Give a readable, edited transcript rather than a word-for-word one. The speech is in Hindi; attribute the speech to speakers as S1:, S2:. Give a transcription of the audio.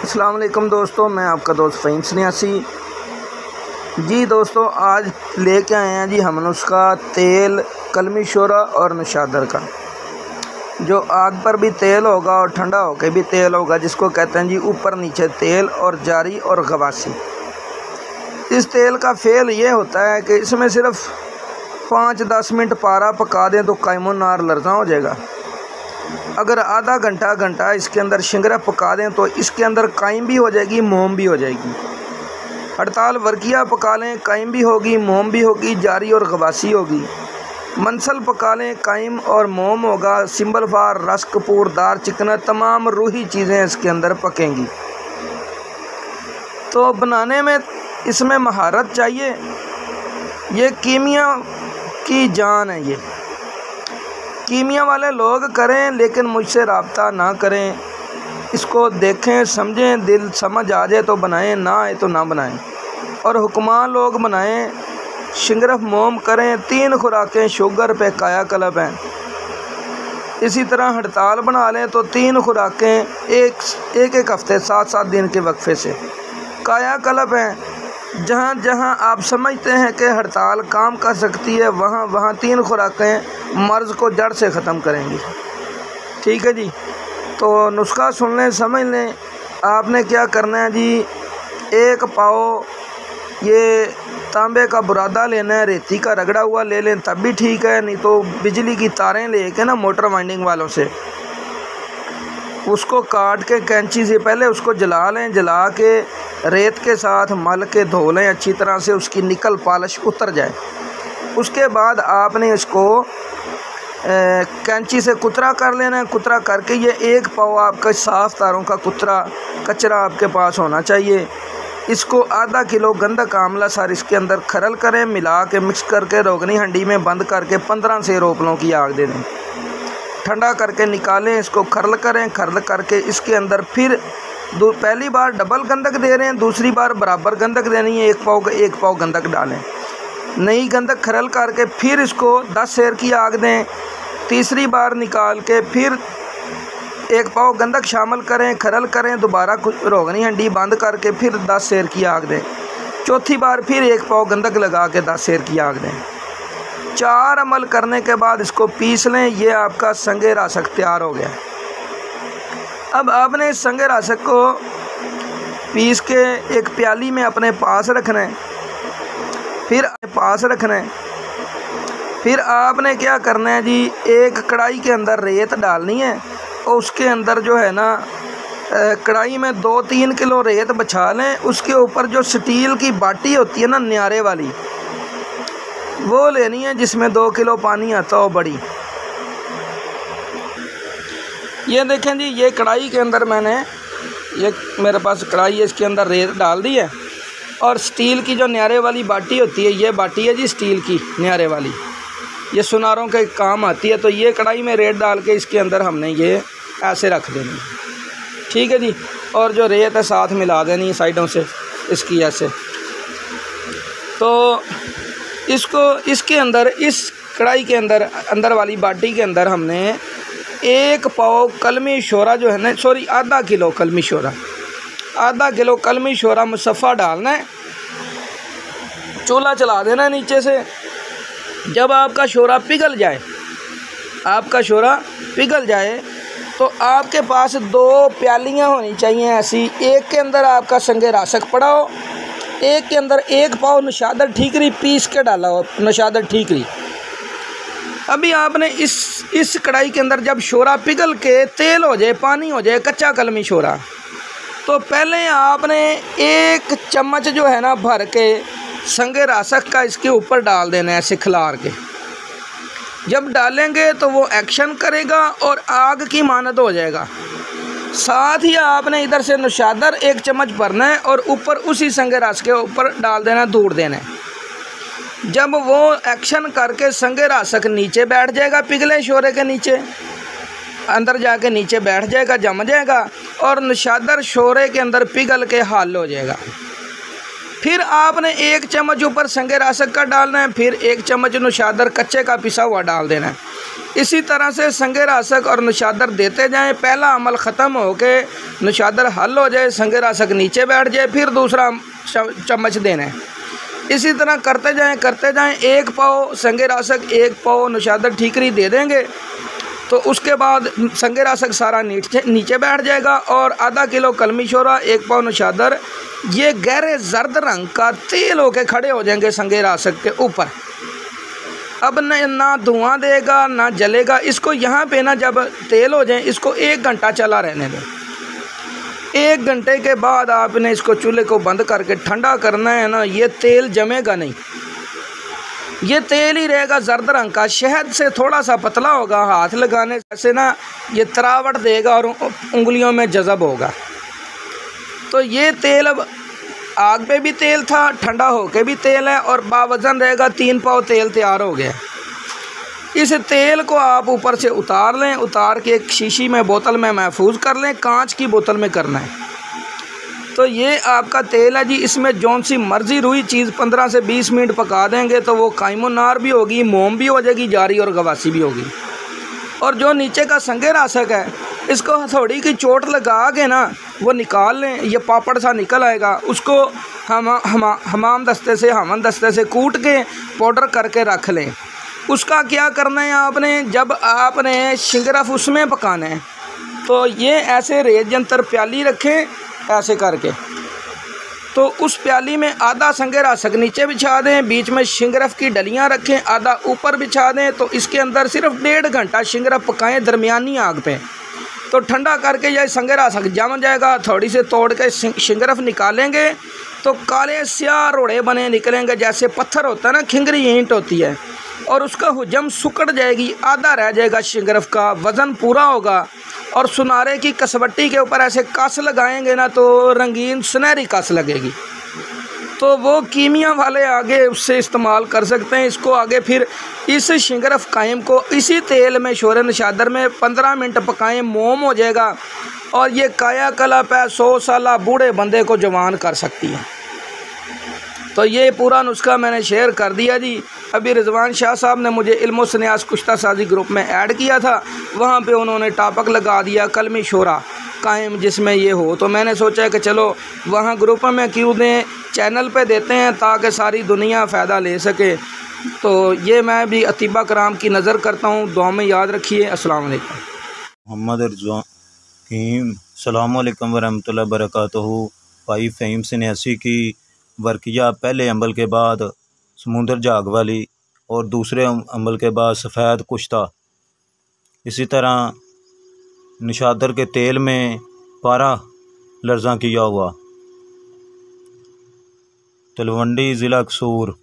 S1: अस्सलाम वालेकुम दोस्तों, मैं आपका दोस्त फ़हीम सन्यासी जी। दोस्तों आज लेके आए हैं जी हम नुस्खा तेल कलमी शोरा और नशादर का, जो आग पर भी तेल होगा और ठंडा होकर भी तेल होगा, जिसको कहते हैं जी ऊपर नीचे तेल और जारी और गवासी। इस तेल का फेल ये होता है कि इसमें सिर्फ 5-10 मिनट पारा पका दें तो कायमो नार लर्जा हो जाएगा। अगर आधा घंटा इसके अंदर शिंगरा पका दें तो इसके अंदर कायम भी हो जाएगी, मोम भी हो जाएगी। हड़ताल वर्किया पका लें, कायम भी होगी, मोम भी होगी, जारी और गवासी होगी। मंसल पका लें, कायम और मोम होगा। सिंबल फार, रस कपूर, दार चिकना, तमाम रूही चीज़ें इसके अंदर पकेंगी। तो बनाने में इसमें महारत चाहिए। ये कीमिया की जान है। ये कीमिया वाले लोग करें लेकिन मुझसे रब्ता ना करें। इसको देखें, समझें, दिल समझ आ जाए तो बनाएं, ना आए तो ना बनाएं। और हुक्मान लोग बनाएं, शिंगरफ मोम करें। 3 खुराकें शुगर पे काया कलब हैं। इसी तरह हड़ताल बना लें तो 3 खुराकें एक हफ्ते 7-7 दिन के वक्फे से काया कलब हैं। जहाँ जहाँ आप समझते हैं कि हड़ताल काम कर सकती है, वहाँ 3 खुराकें मर्ज़ को जड़ से ख़त्म करेंगी। ठीक है जी। तो नुस्खा सुन लें, समझ लें। आपने क्या करना है जी, 1 पाव ये तांबे का बुरादा लेना है, रेती का रगड़ा हुआ ले लें तब भी ठीक है, नहीं तो बिजली की तारें लेके ना मोटर वाइंडिंग वालों से उसको काट के कैंची से पहले उसको जला लें। जला के रेत के साथ मल के धो लें अच्छी तरह से, उसकी निकल पॉलिश उतर जाए। उसके बाद आपने इसको कैंची से कुतरा कर लेना है। कुतरा करके ये 1 पाव आपका साफ़ तारों का कचरा आपके पास होना चाहिए। इसको आधा किलो गंधक आंवला सार इसके अंदर खरल करें, मिला के मिक्स करके रोगनी हंडी में बंद करके 15 से रोपलों की आग दे दें। ठंडा करके निकालें, इसको खरल करें। खरल करके इसके अंदर फिर पहली बार डबल गंधक दे रहे हैं, दूसरी बार बराबर गंधक देनी है। 1 पाव गंधक डालें। नई गंधक खरल करके फिर इसको 10 सेर की आग दें। तीसरी बार निकाल के फिर 1 पाव गंधक शामिल करें, खरल करें। दोबारा रोगनी हंडी बंद करके फिर 10 सेर की आग दें। चौथी बार फिर 1 पाव गंधक लगा के 10 सेर की आग दें। 4 अमल करने के बाद इसको पीस लें। ये आपका संगे रासक तैयार हो गया। अब आपने इस संगे रासक को पीस के एक प्याली में अपने पास रखना है। फिर आपने क्या करना है जी, एक कढ़ाई के अंदर रेत डालनी है और उसके अंदर जो है ना कढ़ाई में 2-3 किलो रेत बिछा लें। उसके ऊपर जो स्टील की बाटी होती है ना न्यारे वाली, वो लेनी है, जिसमें 2 किलो पानी आता हो बड़ी। ये देखें जी, ये कढ़ाई के अंदर ये मेरे पास कढ़ाई है, इसके अंदर रेत डाल दी है। और स्टील की जो न्यारे वाली बाटी होती है, ये बाटी है जी स्टील की न्यारे वाली, ये सुनारों के काम आती है। तो ये कढ़ाई में रेत डाल के इसके अंदर हमने ये ऐसे रख देनी है। ठीक है जी। और जो रेत है साथ मिला देनी है साइडों से इसकी ऐसे। तो इसके अंदर, इस कढ़ाई के अंदर वाली बाटी के अंदर हमने 1 पाव कलमी शोरा जो है ना, सॉरी आधा किलो कलमी शोरा मुसफ़ा डालना है। चूल्हा चला देना है नीचे से। जब आपका शोरा पिघल जाए तो आपके पास 2 प्यालियाँ होनी चाहिए ऐसी। एक के अंदर आपका संगे रासक पड़ा हो, एक के अंदर 1 पाव नशादर ठीकरी पीस के डाला हो, नशादर ठीकरी। अभी आपने इस कढ़ाई के अंदर जब शोरा पिघल के तेल हो जाए, पानी हो जाए, कच्चा कलमी शोरा, तो पहले आपने 1 चम्मच जो है ना भर के संगे रासक का इसके ऊपर डाल देना है ऐसे खिलार के। जब डालेंगे तो वो एक्शन करेगा और आग की मानद हो जाएगा। साथ ही आपने इधर से नशादर 1 चम्मच भरना है और ऊपर उसी संगे रस के ऊपर डाल देना, दूर देना है। जब वो एक्शन करके संगे रासक नीचे बैठ जाएगा, पिघले शोरे के नीचे अंदर जाके नीचे बैठ जाएगा, जम जाएगा और नशादर शोरे के अंदर पिघल के हल हो जाएगा। फिर आपने 1 चम्मच ऊपर संगे रासक का डालना है, फिर 1 चम्मच नशादर कच्चे का पिसा हुआ डाल देना है। इसी तरह से संगे रासक और नशादर देते जाएं। पहला अमल ख़त्म हो के नशादर हल हो जाए, संगे रासक नीचे बैठ जाए, फिर दूसरा चम्मच देना है। इसी तरह करते जाएं। एक पाव संगे रासक, एक पाव नशादर ठीकरी दे देंगे तो उसके बाद संगे रासक सारा नीचे बैठ जाएगा। और आधा किलो कलमी शोरा, एक पाव नशादर, ये गहरे जर्द रंग का तेल होके खड़े हो जाएंगे संगे रासक के ऊपर। अब ना धुआं देगा ना जलेगा। इसको यहाँ पे ना जब तेल हो जाए इसको 1 घंटा चला रहने दें। 1 घंटे के बाद आपने इसको चूल्हे को बंद करके ठंडा करना है ना, ये तेल जमेगा नहीं, ये तेल ही रहेगा जर्द रंग का। शहद से थोड़ा सा पतला होगा, हाथ लगाने से ना ये तरावट देगा और उंगलियों में जज़ब होगा। तो ये तेल अब आग पे भी तेल था, ठंडा होके भी तेल है और बावजन रहेगा। 3 पाव तेल तैयार हो गया। इस तेल को आप ऊपर से उतार लें, उतार के एक शीशी में बोतल में महफूज कर लें। कांच की बोतल में करना है। तो ये आपका तेल है जी। इसमें जौन सी मर्ज़ी रुई चीज़ 15 से 20 मिनट पका देंगे तो वो कायमोनार भी होगी, मोम भी हो जाएगी, जारी और गवासी भी होगी। और जो नीचे का संगे रासक है इसको हथौड़ी की चोट लगा के ना वो निकाल लें, ये पापड़ सा निकल आएगा। उसको हमाम दस्ते से कूट के पाउडर करके रख लें। उसका क्या करना है आपने, जब आपने शिंगरफ उसमें पकाना है तो ये ऐसे रेत जंतर प्याली रखें ऐसे करके, तो उस प्याली में आधा संगे रासक नीचे बिछा दें, बीच में शिंगरफ की डलियां रखें, आधा ऊपर बिछा दें। तो इसके अंदर सिर्फ 1.5 घंटा शिंगरफ पकाएं दरमियानी आग पे। तो ठंडा करके यह संगे रासक जम जाएगा। थोड़ी से तोड़ के शिंगरफ निकालेंगे तो काले स्याह रोड़े बने निकलेंगे, जैसे पत्थर होता है ना, खिंगरी ईंट होती है। और उसका हुजम सुकड़ जाएगी, आधा रह जाएगा शिंगरफ का, वज़न पूरा होगा। और सुनारे की कसवट्टी के ऊपर ऐसे कस लगाएंगे ना तो रंगीन सुनहरी कस लगेगी। तो वो कीमिया वाले आगे उससे इस्तेमाल कर सकते हैं। इसको आगे फिर इस शिंगरफ कायम को इसी तेल में शोरे नशादर में 15 मिनट पकाएं, मोम हो जाएगा। और ये कायाकल्प है, 100 साला बूढ़े बंदे को जवान कर सकती है। तो ये पूरा नुस्खा मैंने शेयर कर दिया जी। अभी रिजवान शाह साहब ने मुझे इल्मो सन्यास कुश्ता साजी ग्रुप में ऐड किया था, वहाँ पे उन्होंने टॉपिक लगा दिया कलमी शोरा कायम जिसमें ये हो। तो मैंने सोचा कि चलो वहाँ ग्रुप में क्यों दें, चैनल पे देते हैं ताकि सारी दुनिया फ़ायदा ले सके। तो ये मैं भी अतीबा कराम की नज़र करता हूँ, दुआ में याद रखिए। अस्सलाम वालेकुम।
S2: मोहम्मद रज़ीम अस्सलाम वालेकुम वरहमतुल्लाहि वबरकातुहू। भाई फ़हीम सन्यासी की वर्किया पहले अमल के बाद समुंदर झाग वाली और दूसरे अमल के बाद सफ़ेद कुश्ता, इसी तरह नशादर के तेल में पारा लर्ज़ा किया हुआ, तलवंडी ज़िला कसूर।